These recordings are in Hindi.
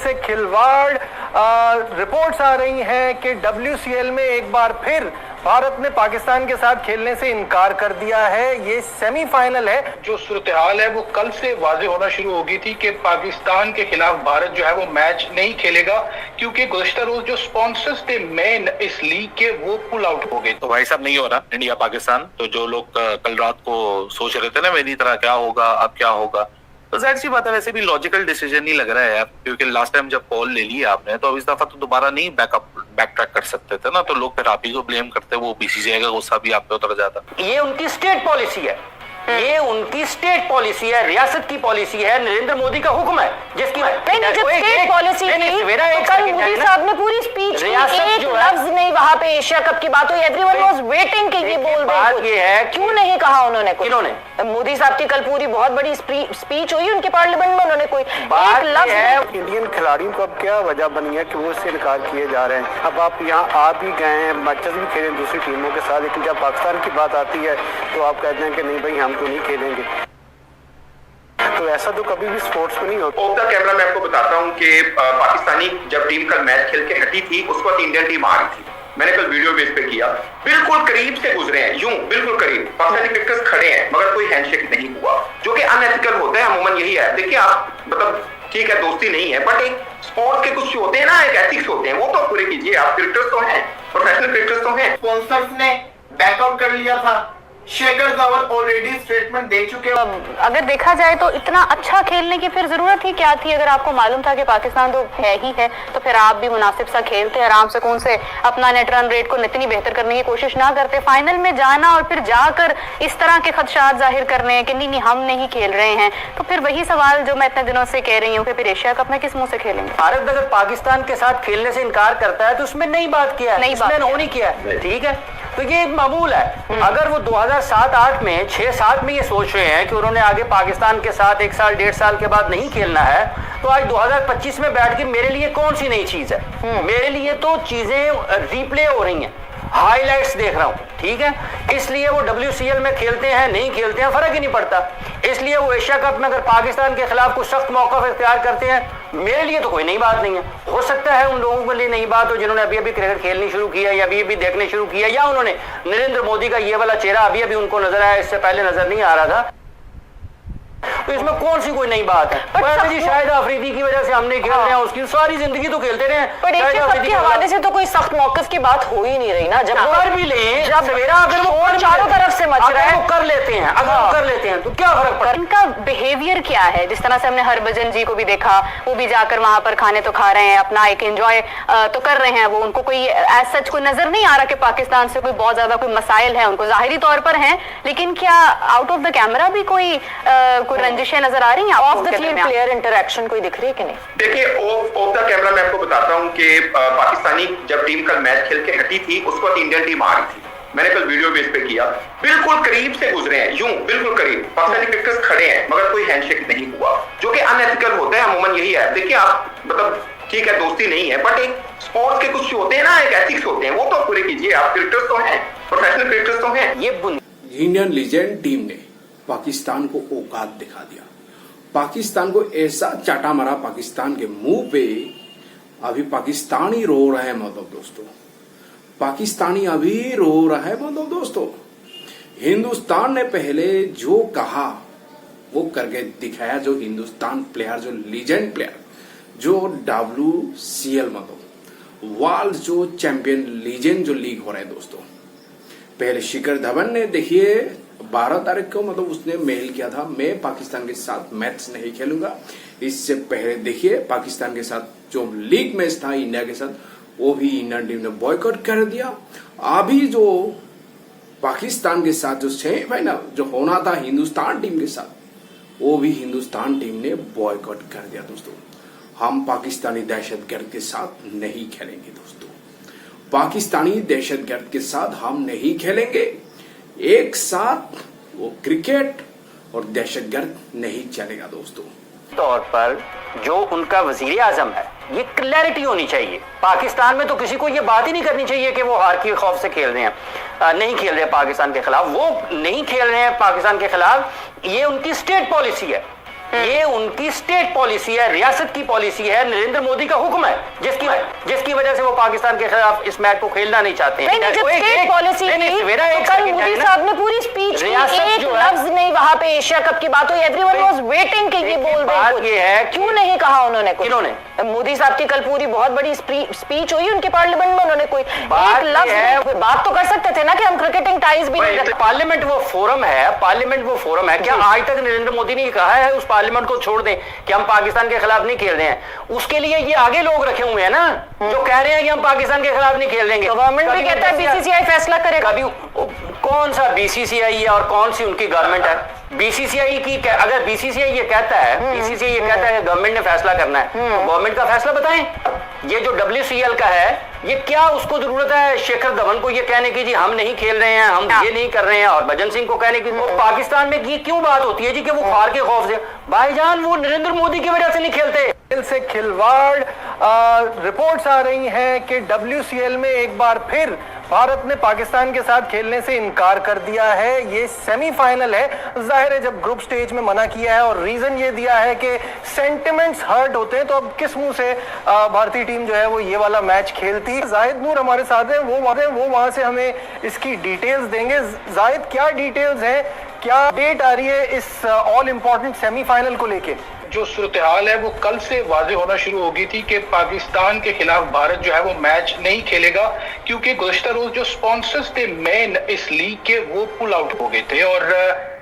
से खिलवाड़। रिपोर्ट्स आ रही हैं कि WCL में एक बार फिर भारत ने पाकिस्तान के साथ खेलने से इनकार कर दिया है। ये सेमीफाइनल है। जो सूरत हाल है वो कल से वाजे होना शुरू हो गई थी कि पाकिस्तान के खिलाफ भारत जो है वो मैच नहीं खेलेगा, क्योंकि गुज़श्ता रोज जो स्पॉन्सर्स थे मेन इस लीग के वो पुल आउट हो गए। तो भाई साहब नहीं हो रहा इंडिया पाकिस्तान। तो जो लोग कल रात को सोच रहे थे ना मेरी तरह क्या होगा अब क्या होगा, तो जाहिर सी बात है वैसे भी लॉजिकल डिसीजन नहीं लग रहा है यार, क्योंकि लास्ट टाइम जब कॉल ले ली आपने तो अब इस दफा तो दोबारा नहीं बैक ट्रैक कर सकते थे ना, तो लोग फिर आप ही को ब्लेम करते, वो BCCI का गुस्सा भी आप पे उतर जाता। ये उनकी स्टेट पॉलिसी है, ये उनकी स्टेट पॉलिसी है, रियासत की पॉलिसी है, नरेंद्र मोदी का हुक्म है जिसकी नहीं जब स्टेट पॉलिसी नहीं तो कल मोदी साहब ने पूरी स्पीच की, एक लफ्ज नहीं वहां पे एशिया कप की बात हुई, एवरीवन वाज वेटिंग कि ये बोल दे। ये है क्यों नहीं कहा उन्होंने कुछ? किन्होंने? मोदी साहब की कल पूरी बहुत बड़ी स्पीच हुई उनके पार्लियामेंट में, उन्होंने कोई एक लफ्ज। इंडियन खिलाड़ियों को अब क्या वजह बनी है कि वो इससे इनकार किए जा रहे हैं? अब आप यहाँ आ भी गए हैं, मैचेस भी खेले दूसरी टीमों के साथ, लेकिन जब पाकिस्तान की बात आती है तो आप कहते हैं कि नहीं भाई हम तो नहीं खेलेंगे। तो ऐसा तो कभी भी स्पोर्ट्स में नहीं होता। ऑफ द कैमरा मैं आपको बताता हूँ कि पाकिस्तानी जब टीम कल मैच खेल के हटी थी उस वक्त इंडियन टीम आ रही थी। मैंने कल वीडियो बेस पे किया, बिल्कुल करीब से गुजरे हैं, यूं बिल्कुल करीब पाकिस्तानी क्रिकेटर्स खड़े हैं मगर कोई हैंडशेक नहीं हुआ, जो कि अनएथिकल होता है। अमूमन यही है। देखिए आप मतलब ठीक है दोस्ती नहीं है, बट एक स्पोर्ट्स के कुछ होते हैं ना, एक एथिक्स होते हैं, वो तो पूरे कीजिए। आप क्रिकेटर्स तो हैं, प्रोफेशनल क्रिकेटर्स तो हैं। स्पॉन्सर्स ने बैकआउट कर लिया था, शेखर धवन ऑलरेडी स्टेटमेंट दे चुके हैं। अगर देखा जाए तो इतना अच्छा खेलने की फिर जरूरत ही क्या थी? अगर आपको मालूम था कि पाकिस्तान तो है ही है, तो फिर आप भी मुनासिब सा खेलते, आराम से कौन से अपना नेट रन रेट को इतनी बेहतर करने की कोशिश ना करते। फाइनल में जाना और फिर जाकर इस तरह के खदशात जाहिर करने हैं कि नहीं हम नहीं खेल रहे हैं, तो फिर वही सवाल जो मैं इतने दिनों से कह रही हूँ कि फिर एशिया कप में किस मुंह से खेलेंगे? भारत अगर पाकिस्तान के साथ खेलने से इनकार करता है तो उसमें नई बात किया है, नई बात नहीं किया है, ठीक है। तो ये मामूल है। अगर वो 2007-8 में 6-7 में ये सोच रहे हैं कि उन्होंने आगे पाकिस्तान के साथ 1 साल 1.5 साल के बाद नहीं खेलना है, तो आज 2025 में बैठ के मेरे लिए कौन सी नई चीज है? मेरे लिए तो चीजें रिप्ले हो रही हैं, हाइलाइट्स देख रहा हूं, ठीक है। इसलिए वो WCL में खेलते हैं नहीं खेलते हैं फर्क ही नहीं पड़ता। इसलिए वो एशिया कप में अगर पाकिस्तान के खिलाफ कुछ सख्त मौका इख्तियार करते हैं, मेरे लिए तो कोई नई बात नहीं है। हो सकता है उन लोगों के लिए नई बात हो जिन्होंने अभी अभी क्रिकेट खेलनी शुरू किया या अभी देखने शुरू किया, या उन्होंने नरेंद्र मोदी का ये वाला चेहरा अभी अभी उनको नजर आया, इससे पहले नजर नहीं आ रहा था। तो इसमें कौन सी कोई नई बात है? जी शायद अफरीदी की वजह से हम नहीं खेल रहे हैं, उसकी सारी जिंदगी तो खेलते रहे। पर एशिया कप के हवाले से तो कोई सख्त मौकफ की बात हो ही नहीं रही ना। जब कर भी ले, जब सवेरा अगर वो चारों तरफ से मच रहा है, कर लेते हैं, अगर वो कर लेते हैं तो क्या फर्क पड़ता है? इनका बिहेवियर क्या है? जिस तरह से हमने हरभजन जी को भी देखा, वो भी जाकर वहां पर खाने तो खा रहे हैं, अपना एक एंजॉय तो कर रहे हैं, वो उनको कोई एज सच कोई नजर नहीं आ रहा कि पाकिस्तान से कोई बहुत ज्यादा कोई मसाइल है, उनको जाहिरी तौर पर हैं, लेकिन क्या आउट ऑफ द कैमरा भी कोई रंजिशें नजर आ रही हैं? Of the field player interaction कोई दिख रही है कि नहीं? देखिए ऑफ द कैमरा मैं आपको बताता हूं कि पाकिस्तानी जब टीम कल मैच खेल के हटी थी उस वक्त इंडियन टीम आ रही थी। मैंने कल वीडियो बेस पे किया, बिल्कुल करीब से गुजरे हैं, यूं बिल्कुल करीब पाकिस्तानी क्रिकेटर्स खड़े हैं मगर कोई हैंडशेक नहीं हुआ, जो कि अनएथिकल होता है। अमूमन यही है। देखिए आप मतलब ठीक है दोस्ती नहीं है, बट एक स्पोर्ट्स के कुछ होते हैं ना, एक एथिक्स होते हैं, वो तो पूरे कीजिए। आप क्रिकेटर्स तो हैं, प्रोफेशनल क्रिकेटर्स तो हैं। ये इंडियन लीजेंड टीम ने पाकिस्तान को औकात दिखा दिया, पाकिस्तान को ऐसा चाटा मारा पाकिस्तान के मुंह पे। अभी पाकिस्तानी रो रहे हैं मतलब दोस्तों, पाकिस्तानी अभी रो रहा है मतलब दोस्तों। हिंदुस्तान ने पहले जो कहा वो करके दिखाया, जो हिंदुस्तान प्लेयर, जो लीजेंड प्लेयर, जो WCL मतलब वर्ल्ड जो चैंपियन लीजेंड जो लीग हो रहे हैं दोस्तों। पहले शिखर धवन ने देखिए 12 तारीख को मतलब उसने मेल किया था, मैं पाकिस्तान के साथ मैच नहीं खेलूंगा। इससे पहले देखिए पाकिस्तान के साथ जो लीग मैच था इंडिया के साथ, वो भी इंडियन टीम ने बॉयकॉट कर दिया। अभी जो पाकिस्तान के साथ जो सेमीफाइनल जो होना था हिंदुस्तान टीम के साथ, वो भी हिंदुस्तान टीम ने बॉयकॉट कर दिया दोस्तों। हम पाकिस्तानी दहशतगर्द के साथ नहीं खेलेंगे दोस्तों, पाकिस्तानी दहशतगर्द के साथ हम नहीं खेलेंगे। एक साथ वो क्रिकेट और दहशतगर्द नहीं चलेगा दोस्तों। तौर पर जो उनका वजीर आजम है, ये क्लैरिटी होनी चाहिए। पाकिस्तान में तो किसी को ये बात ही नहीं करनी चाहिए कि वो हार के खौफ से खेल रहे हैं, नहीं खेल रहे पाकिस्तान के खिलाफ। वो नहीं खेल रहे हैं पाकिस्तान के खिलाफ, ये उनकी स्टेट पॉलिसी है, ये उनकी स्टेट पॉलिसी है, रियासत की पॉलिसी है, नरेंद्र मोदी का हुक्म है, जिसकी वजह से वो पाकिस्तान के खिलाफ इस मैच को खेलना नहीं चाहते हैं। नहीं, जब स्टेट पॉलिसी कल मोदी साहब ने पूरी स्पीच की, एक लफ्ज नहीं वहां पे एशिया कप की बात हुई, एवरीवन वाज वेटिंग कि ये बोल दें। ये है क्यों नहीं कहा उन्होंने कुछ? किन्होंने? मोदी साहब की कल पूरी बहुत बड़ी स्पीच हुई उनके पार्लियामेंट में, उन्होंने कोई एक लफ्ज बात तो कर सकते थे ना कि हम क्रिकेटिंग टाइज भी नहीं रखते। पार्लियामेंट वो फोरम है, क्या आज तक नरेंद्र मोदी ने कहा है उस पार्लियामेंट को छोड़ दें कि हम पाकिस्तान के खिलाफ नहीं खेल रहे हैं? उसके लिए ये आगे लोग रखे हुए हैं ना जो कह रहे हैं कि हम पाकिस्तान के खिलाफ नहीं खेल देंगे। गवर्नमेंट भी कहता है बीसीसीआई फैसला करेगा। कौन सा बीसीसीआई है और कौन सी उनकी गवर्नमेंट है? बीसीसीआई की अगर बीसीसीआई ये कहता है गवर्नमेंट ने फैसला करना है, तो गवर्नमेंट का फैसला बताएं। ये जो WCL का है, ये क्या उसको जरूरत है शेखर धवन को ये कहने की जी हम नहीं खेल रहे हैं, हम ये नहीं कर रहे हैं, और भजन सिंह को कहने की? पाकिस्तान में ये क्यों बात होती है जी कि वो हार के खौफ से? भाईजान वो नरेंद्र मोदी की वजह से नहीं खेलते। खेल से खिलवाड़, रिपोर्ट्स आ रही हैं कि WCL में एक बार फिर भारत ने पाकिस्तान के साथ खेलने से इनकार कर दिया है। ये सेमीफाइनल है, जाहिर है जब ग्रुप स्टेज में मना किया है और रीजन ये दिया है कि सेंटिमेंट्स हर्ट होते हैं, तो अब किस मुंह से भारतीय टीम जो है वो ये वाला मैच खेलती। जाहिद नूर हमारे साथ है, वो वहां से हमें इसकी डिटेल्स देंगे। जाहिद, क्या डिटेल्स हैं, क्या डेट आ रही है इस ऑल इंपॉर्टेंट सेमीफाइनल को लेके? जो सूरत हाल है वो कल से वाज़ेह होना शुरू हो गई थी कि पाकिस्तान के खिलाफ भारत जो है वो मैच नहीं खेलेगा, क्योंकि गुज़श्ता रोज जो स्पॉन्सर्स थे मेन इस लीग के वो पुल आउट हो गए थे। और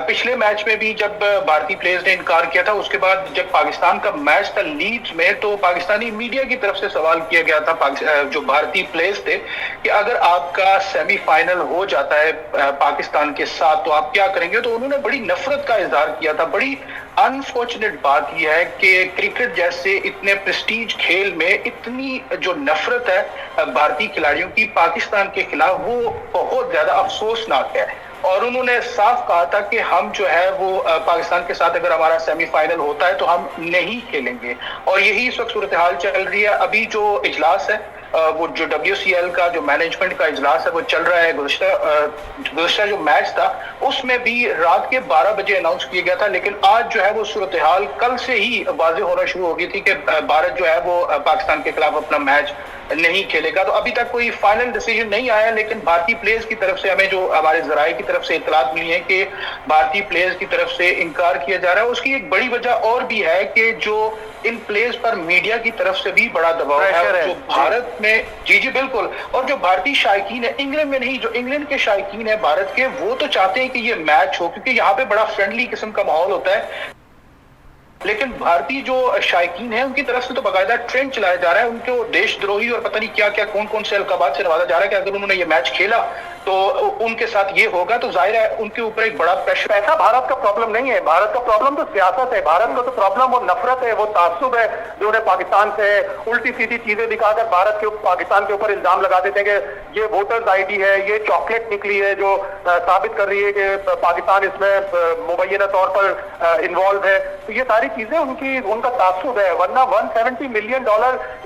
पिछले मैच में भी जब भारतीय प्लेयर्स ने इनकार किया था, उसके बाद जब पाकिस्तान का मैच था लीड्स में, तो पाकिस्तानी मीडिया की तरफ से सवाल किया गया था जो भारतीय प्लेयर्स थे कि अगर आपका सेमीफाइनल हो जाता है पाकिस्तान के साथ तो आप क्या करेंगे? तो उन्होंने बड़ी नफरत का इजहार किया था। बड़ी अनफॉर्चुनेट बात यह है कि क्रिकेट जैसे इतने प्रेस्टीज खेल में इतनी जो नफरत है भारतीय खिलाड़ियों की पाकिस्तान के खिलाफ, वो बहुत ज्यादा अफसोसनाक है। और उन्होंने साफ कहा था कि हम जो है वो पाकिस्तान के साथ अगर हमारा सेमीफाइनल होता है तो हम नहीं खेलेंगे। और यही इस वक्त सूरत हाल चल रही है। अभी जो इजलास है वो जो WCL का जो मैनेजमेंट का इजलास है वो चल रहा है। गुज़श्ता जो मैच था उसमें भी रात के 12 बजे अनाउंस किया गया था, लेकिन आज जो है वो सूरत हाल कल से ही वाज़ेह होना शुरू हो गई थी कि भारत जो है वो पाकिस्तान के खिलाफ अपना मैच नहीं खेलेगा। तो अभी तक कोई फाइनल डिसीजन नहीं आया, लेकिन भारतीय प्लेयर्स की तरफ से हमें जो हमारे जराये की तरफ से इतलात मिली है कि भारतीय प्लेयर्स की तरफ से इनकार किया जा रहा है। उसकी एक बड़ी वजह और भी है कि जो इन प्लेयर्स पर मीडिया की तरफ से भी बड़ा दबाव है जो भारत में। जी बिल्कुल। और जो भारतीय शायकीन है, इंग्लैंड में नहीं, जो इंग्लैंड के शायकीन है भारत के, वो तो चाहते हैं कि ये मैच हो, क्योंकि यहाँ पे बड़ा फ्रेंडली किस्म का माहौल होता है। लेकिन भारतीय जो शायकीन है उनकी तरफ से तो बाकायदा ट्रेंड चलाया जा रहा है, उनको देशद्रोही और पता नहीं क्या क्या कौन कौन से अलकाबात से नवाजा जा रहा है कि अगर उन्होंने ये मैच खेला तो उनके साथ ये होगा। तो जाहिर है उनके ऊपर एक बड़ा प्रेशर। ऐसा भारत का प्रॉब्लम नहीं है, भारत का प्रॉब्लम तो सियासत है। भारत का तो प्रॉब्लम वो नफरत है, वो तासुब है जो उन्हें पाकिस्तान से उल्टी सीधी चीजें दिखाकर पाकिस्तान के ऊपर इल्जाम लगा देते हैं कि ये वोटर्स ID है, ये चॉकलेट निकली है जो साबित कर रही है कि पाकिस्तान इसमें मुबैना तौर पर इन्वॉल्व है। तो ये सारी चीजें उनका तासुब है। वरना $170 मिलियन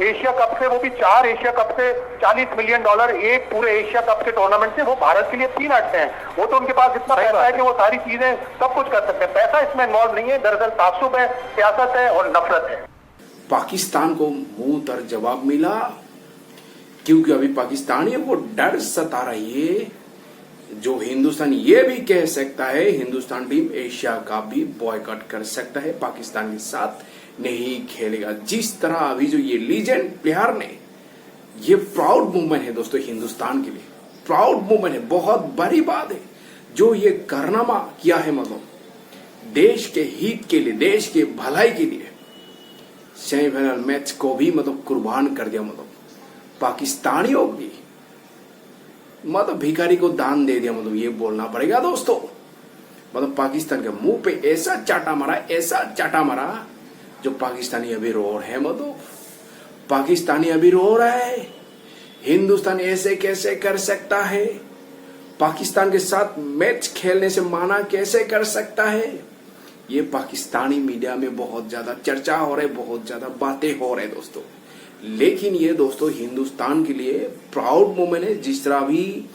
एशिया कप से, वो भी 4 एशिया कप से, $40 मिलियन एक पूरे एशिया कप के टूर्नामेंट से, वो भारत के लिए पीनट्स हैं। वो तो उनके पास इतना पैसा है कि वो सारी चीजें सब कुछ कर सकते हैं। पैसा इसमें इन्वॉल्व नहीं है, दरअसल तासुब है, सियासत है और नफरत है। पाकिस्तान को मुंह तर जवाब मिला, क्योंकि अभी पाकिस्तानियों को डर सता रही है। जो हिंदुस्तान ये भी कह सकता है हिंदुस्तान टीम एशिया का भी बॉयकॉट कर सकता है, पाकिस्तान के साथ नहीं खेलेगा। जिस तरह अभी जो ये लीजेंड प्लेयर ने, ये प्राउड मूवमेंट है दोस्तों, हिंदुस्तान के लिए प्राउड मूवमेंट है, बहुत बड़ी बात है जो ये कारनामा किया है। मतलब देश के हित के लिए, देश के भलाई के लिए सेमीफाइनल मैच को भी मतलब कुर्बान कर दिया। मतलब पाकिस्तानियों की मतलब भिखारी को दान दे दिया, मतलब ये बोलना पड़ेगा दोस्तों। मतलब पाकिस्तान के मुंह पे ऐसा चाटा मारा जो पाकिस्तानी अभी रो रहे हैं। मतलब पाकिस्तानी अभी रो रहा है, हिंदुस्तान ऐसे कैसे कर सकता है, पाकिस्तान के साथ मैच खेलने से माना कैसे कर सकता है। ये पाकिस्तानी मीडिया में बहुत ज्यादा चर्चा हो रही है, बहुत ज्यादा बातें हो रही है दोस्तों। लेकिन ये दोस्तों हिंदुस्तान के लिए प्राउड मोमेंट है। जिस तरह भी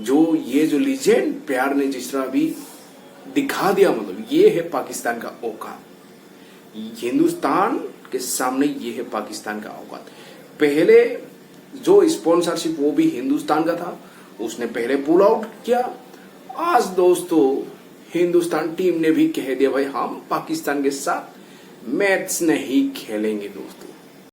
जो ये जो लीजेंड प्यार ने जिस तरह भी दिखा दिया, मतलब ये है पाकिस्तान का औकात। हिंदुस्तान के सामने ये है पाकिस्तान का औकात। पहले जो स्पॉन्सरशिप वो भी हिंदुस्तान का था, उसने पहले पुल आउट किया। आज दोस्तों हिंदुस्तान टीम ने भी कह दिया भाई हम पाकिस्तान के साथ मैच नहीं खेलेंगे दोस्तों।